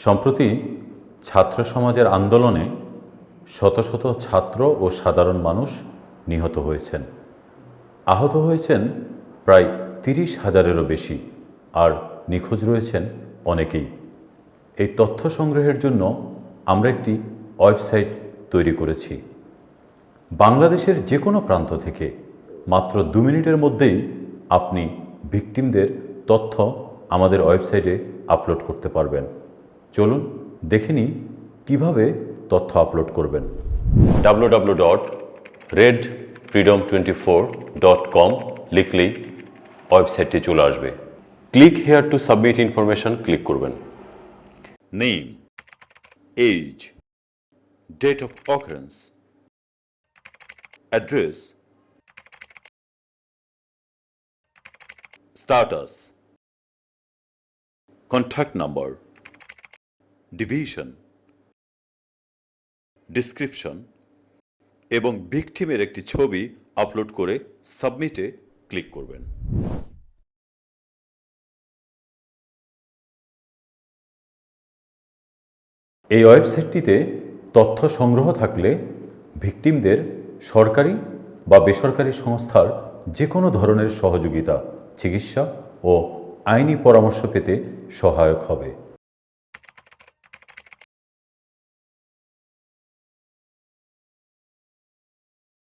সম্প্রতি ছাত্র সমাজের আন্দোলনে শত শত ছাত্র ও সাধারণ মানুষ নিহত হয়েছেন, আহত হয়েছেন প্রায় ৩০,০০০-এরও বেশি, আর নিখোঁজ রয়েছেন অনেকেই। এই তথ্য সংগ্রহের জন্য আমরা একটি ওয়েবসাইট তৈরি করেছি। বাংলাদেশের যে কোনো প্রান্ত থেকে মাত্র ২ মিনিটের মধ্যেই আপনি ভিকটিমদের তথ্য আমাদের ওয়েবসাইটে আপলোড করতে পারবেন। চলুন দেখে নিই কীভাবে তথ্য আপলোড করবেন। www.redfreedom24.com লিখলেই ওয়েবসাইটটি চলে আসবে। Click here to submit information click করবেন। Name, age, date of occurrence, address, status, contact number, division, description এবং ভিকটিমের একটি ছবি আপলোড করে সাবমিটে ক্লিক করবেন। এই ওয়েবসাইটটিতে তথ্য সংগ্রহ থাকলে ভিকটিমদের সরকারি বা বেসরকারি সংস্থার যে কোনো ধরনের সহযোগিতা, চিকিৎসা ও আইনি পরামর্শ পেতে সহায়ক হবে।